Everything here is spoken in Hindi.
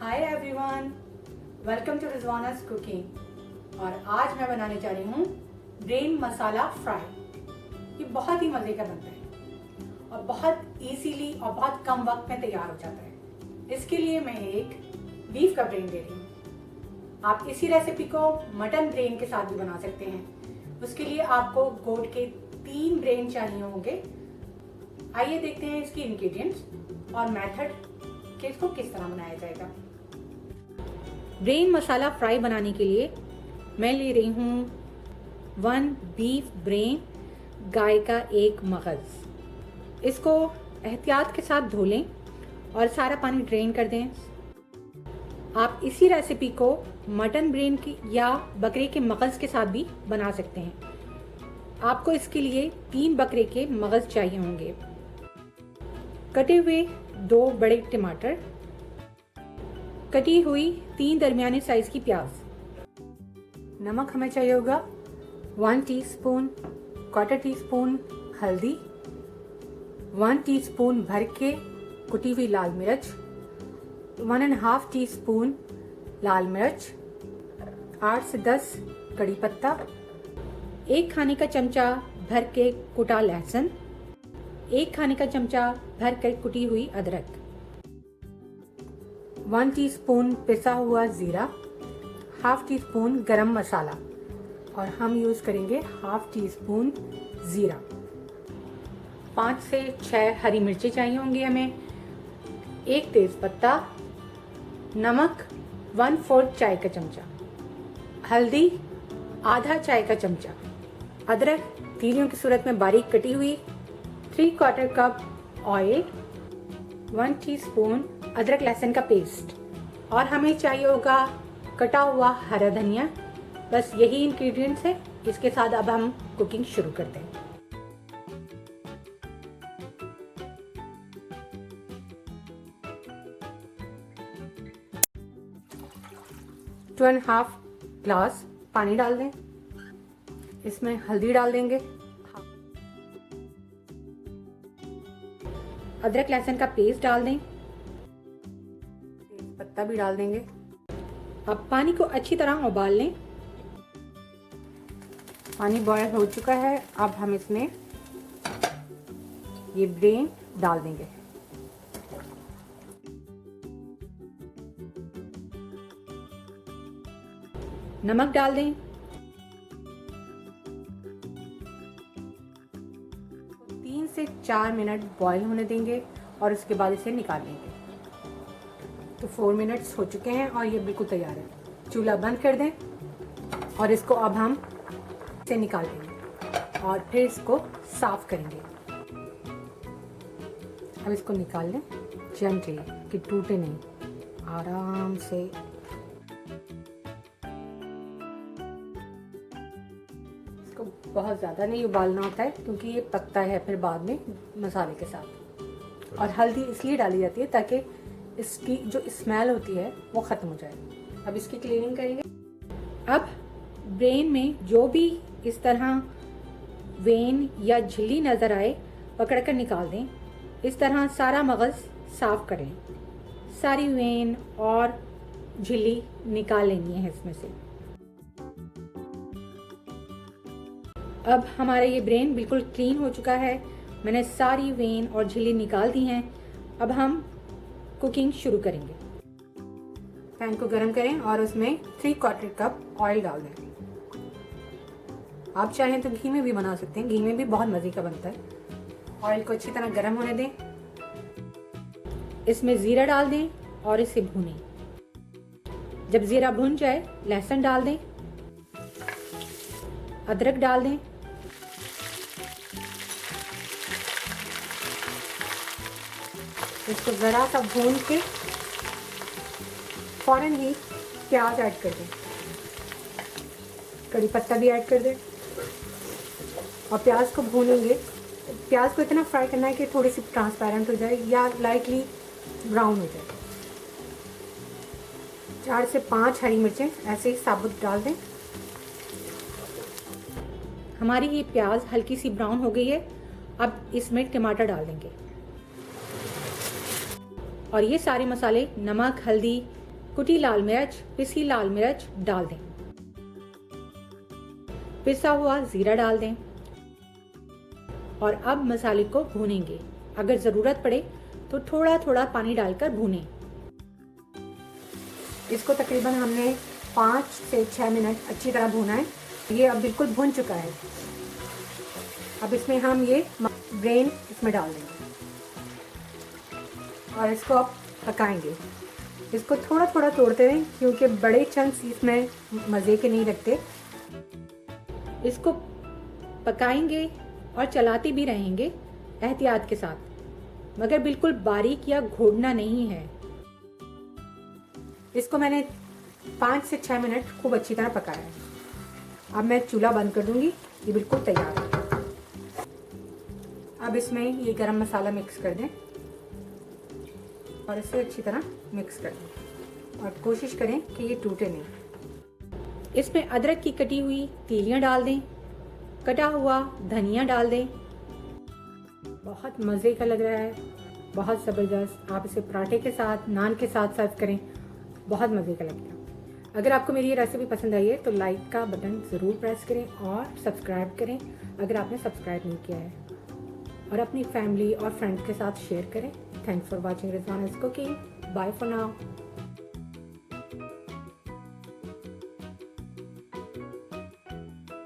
Hi everyone, welcome to Rizwana's cooking. और आज मैं बनाने जा रही हूँ ब्रेन मसाला फ्राई। ये बहुत ही मज़े का बनता है और बहुत इजीली और बहुत कम वक्त में तैयार हो जाता है। इसके लिए मैं एक बीफ का ब्रेन ले रही हूँ। आप इसी रेसिपी को मटन ब्रेन के साथ भी बना सकते हैं। उसके लिए आपको गोट के 3 ब्रेन चाहिए होंगे। आइए देखते हैं इसकी इंग्रेडिएंट्स और मेथड कि इसको किस तरह बनाया जाएगा। ब्रेन मसाला फ्राई बनाने के लिए मैं ले रही हूँ 1 बीफ ब्रेन, गाय का 1 मगज़। इसको एहतियात के साथ धो लें और सारा पानी ड्रेन कर दें। आप इसी रेसिपी को मटन ब्रेन की या बकरे के मगज़ के साथ भी बना सकते हैं। आपको इसके लिए 3 बकरे के मगज़ चाहिए होंगे। कटे हुए 2 बड़े टमाटर, कटी हुई 3 दरमियाने साइज की प्याज। नमक हमें चाहिए होगा 1 टीस्पून, 1/4 टीस्पून हल्दी, 1 टीस्पून भर के कुटी हुई लाल मिर्च, 1.5 टीस्पून लाल मिर्च, 8 से 10 कड़ी पत्ता, 1 खाने का चमचा भर के कुटा लहसुन, 1 खाने का चमचा भर कर कुटी हुई अदरक, 1 टीस्पून पिसा हुआ जीरा, 1/2 टीस्पून गरम मसाला और हम यूज़ करेंगे 1/2 टीस्पून ज़ीरा। 5 से 6 हरी मिर्ची चाहिए होंगी हमें, 1 तेज पत्ता, नमक 1/4 चाय का चमचा, हल्दी आधा चाय का चमचा, अदरक तीलियों की सूरत में बारीक कटी हुई, 3/4 कप ऑयल, 1 टीस्पून अदरक लहसुन का पेस्ट और हमें चाहिए होगा कटा हुआ हरा धनिया। बस यही इंग्रेडिएंट्स है। इसके साथ अब हम कुकिंग शुरू करते हैं। 2.5 ग्लास पानी डाल दें। इसमें हल्दी डाल देंगे, अदरक लहसुन का पेस्ट डाल दें, तेज पत्ता भी डाल देंगे। अब पानी को अच्छी तरह उबाल लें। पानी बॉयल हो चुका है। अब हम इसमें ये ब्रेन डाल देंगे। नमक डाल दें, 3 से 4 मिनट बॉयल होने देंगे और उसके बाद इसे निकाल लेंगे। तो 4 मिनट्स हो चुके हैं और ये बिल्कुल तैयार है। चूल्हा बंद कर दें और इसको अब हम इसे निकाल लेंगे और फिर इसको साफ करेंगे। अब इसको निकाल लें जेंटली कि टूटे नहीं, आराम से। इसको बहुत ज़्यादा नहीं उबालना होता है क्योंकि ये पकता है फिर बाद में मसाले के साथ। और हल्दी इसलिए डाली जाती है ताकि इसकी जो स्मेल होती है वो ख़त्म हो जाए। अब इसकी क्लीनिंग करेंगे। अब ब्रेन में जो भी इस तरह वेन या झिल्ली नज़र आए पकड़कर निकाल दें। इस तरह सारा मगज़ साफ करें। सारी वेन और झिल्ली निकाल लेनी है इसमें से। अब हमारा ये ब्रेन बिल्कुल क्लीन हो चुका है। मैंने सारी वेन और झिल्ली निकाल दी हैं। अब हम कुकिंग शुरू करेंगे। पैन को गरम करें और उसमें 3/4 कप ऑयल डाल दें। आप चाहें तो घी में भी बना सकते हैं, घी में भी बहुत मज़े का बनता है। ऑयल को अच्छी तरह गरम होने दें। इसमें ज़ीरा डाल दें और इसे भूनें। जब ज़ीरा भुन जाए लहसुन डाल दें, अदरक डाल दें, इसको ज़रा सा भून के फौरन ही प्याज ऐड कर दें, कड़ी पत्ता भी ऐड कर दें और प्याज को भूनेंगे। प्याज को इतना फ्राई करना है कि थोड़ी सी ट्रांसपेरेंट हो जाए या लाइटली ब्राउन हो जाए। 4 से 5 हरी मिर्चें ऐसे ही साबुत डाल दें। हमारी ये प्याज हल्की सी ब्राउन हो गई है। अब इसमें टमाटर डाल देंगे और ये सारे मसाले, नमक, हल्दी, कुटी लाल मिर्च, पिसी लाल मिर्च डाल दें। पिसा हुआ जीरा डाल दें और अब मसाले को भूनेंगे। अगर ज़रूरत पड़े तो थोड़ा थोड़ा पानी डालकर भूनें। इसको तकरीबन हमने 5 से 6 मिनट अच्छी तरह भूना है। ये अब बिल्कुल भुन चुका है। अब इसमें हम ये ब्रेन इसमें डाल देंगे और इसको अब पकाएंगे। इसको थोड़ा थोड़ा तोड़ते रहें क्योंकि बड़े चंक्स इसमें मज़े के नहीं लगते। इसको पकाएंगे और चलाते भी रहेंगे एहतियात के साथ, मगर बिल्कुल बारीक या घोटना नहीं है। इसको मैंने 5 से 6 मिनट खूब अच्छी तरह पकाया है। अब मैं चूल्हा बंद कर दूंगी। ये बिल्कुल तैयार है। अब इसमें ये गरम मसाला मिक्स कर दें और इसे अच्छी तरह मिक्स कर दें और कोशिश करें कि ये टूटे नहीं। इसमें अदरक की कटी हुई तीलियां डाल दें, कटा हुआ धनिया डाल दें। बहुत मज़े का लग रहा है, बहुत ज़बरदस्त। आप इसे पराठे के साथ, नान के साथ सर्व करें, बहुत मज़े का लगेगा। अगर आपको मेरी ये रेसिपी पसंद आई है तो लाइक का बटन ज़रूर प्रेस करें और सब्सक्राइब करें अगर आपने सब्सक्राइब नहीं किया है, और अपनी फैमिली और फ्रेंड्स के साथ शेयर करें। Thanks for watching Rizwana's cooking. Bye for now.